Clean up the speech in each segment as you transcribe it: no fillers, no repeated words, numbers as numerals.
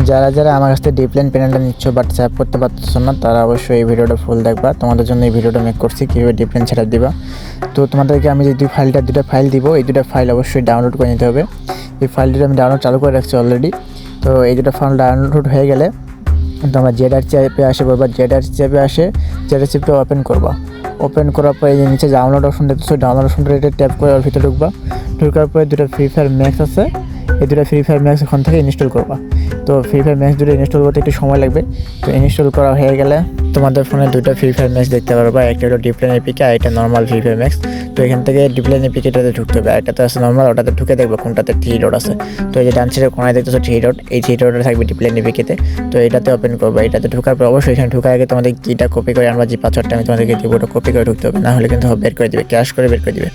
যারা যারা আমার কাছ থেকে ডিপলাইন প্যানেলটা নিচ্ছ বাট সেভ করতে পারতেছো না, তারা অবশ্যই এই ভিডিওটা ফুল দেখবা। তোমাদের জন্য এই ভিডিওটা মেক করছি কীভাবে ডিপলাইন সেট আপ দিবা। তো তোমাদেরকে আমি যে দুটা ফাইল দিব, এই দুটো ফাইল অবশ্যই ডাউনলোড করে নিতে হবে। এই ফাইলটা আমি ডাউনলোড চালু করে রাখছি অলরেডি। তো এই দুটো ফাইল ডাউনলোড হয়ে গেলে তোমরা জেডআরসি অ্যাপে আসে করবা, জেডআরসি অ্যাপে আসে জেডআরসি অ্যাপটা ওপেন করবা। ওপেন করার পরে এই যে নিচে ডাউনলোড অপশন দেখতেছো, ডাউনলোড অপশনটা এটা ট্যাপ করে ওর ভিতরে ঢুকবা। ঢোকার পরে দুটো ফ্রি ফায়ার ম্যাক্স আছে, এই দুটো ফ্রি ফায়ার ম্যাক্স ওখান থেকে ইনস্টল করবা। তো ফ্রি ফায়ার ম্যাক্স দুটো ইনস্টল করতে একটু সময় লাগবে। তো ইনস্টল করা হয়ে গেলে তোমাদের ফোনে দুটো ফ্রি ফায়ার ম্যাক্স দেখতে পারবা, একটা হলো ডিপলাইন এপিকে আর একটা নর্মাল ফ্রি ফায়ার ম্যাক্স। তো এখান থেকে ডিপলাইন এপিকেটাতে ঢুকতে হবে, আর এটাতে আছে নর্মাল, ওটাতে ঢুকে দেখবে কোনটাতে 3 ডট আছে। তো এই যে ডান সাইডে কোনায় দেখতেছো 3 ডট, এই 3 ডটে থাকবে ডিপলাইন এপিকেতে। তো এটাতে ওপেন করবা। এটাতে ঢোকার পর অবশ্যই এখানে ঢোকার আগে তোমাদের কিটা কপি করে আনবা, যে পাসওয়ার্ডটা আমি তোমাদেরকে দিব ওটা কপি করে ঢুকতে হবে, না হলে কিন্তু বের করে দিবে, ক্যাশ করে বের করে দিবে।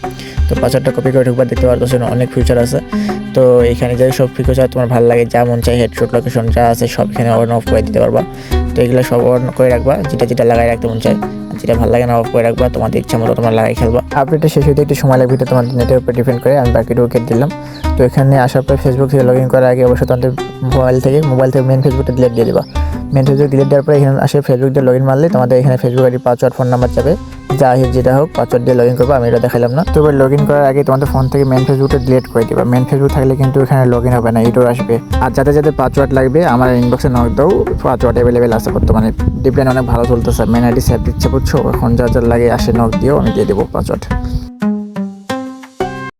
তো পাসওয়ার্ডটা কপি করে ঢুকবা। দেখতে পারতেছো অনেক ফিচার আছে। তো এখানে যে সব ফিচার তোমার ভালো লাগে, যা মন চাই হেডশট লোকেশন যা আছে সব এখানে অন অফ করে দিতে পারবা। তো এগুলো সব অন করে রাখবা, যেটা যেটা লাগাই রাখতে মন চায়, যেটা ভালো লাগে না অফ করে রাখবা। তোমাদের ইচ্ছা মতো তোমার লাগাই খেলবা। আপডেটটা শেষ হতে একটু সময় লাগবে, তোমাদের নেটের উপর ডিপেন্ড করে। আমি বাকিটুকু কেটে দিলাম। তো এখানে আসার পর ফেসবুক থেকে লগ ইন করার আগে অবশ্যই তোমাদের মোবাইল থেকে মেন ফেসবুকটা ডিলিট দিয়ে দিবা। মেন ফেসবুক ডিলিট দেওয়ার পরে এখানে আসে ফেসবুক দিয়ে লগ ইন মারলে তোমাদের এখানে Facebook ID password phone number যাবে, যা হোক যেটা হোক পাসওয়ার্ড দিয়ে লগ ইন করবো। আমি এটা দেখালাম না। তো এবার লগ ইন করার আগে তোমাদের ফোন থেকে মেন ফেসবুকটা ডিলিট করে দিবা। মেন ফেসবুক থাকলে কিন্তু এখানে লগ ইন হবে না, এটাও আসবে। আর যাদের যাদের পাসওয়ার্ড লাগবে আমার ইনবক্সে নক দাও, পাসওয়ার্ড অ্যাভেলেবেল আছে বর্তমানে। ডিপলাইন অনেক ভালো চলতেছে, মেন আইডি সেভ দিচ্ছে বুঝছো। এখন যা যা লাগে আসে নক দিও, আমি দিয়ে দেবো পাসওয়ার্ড।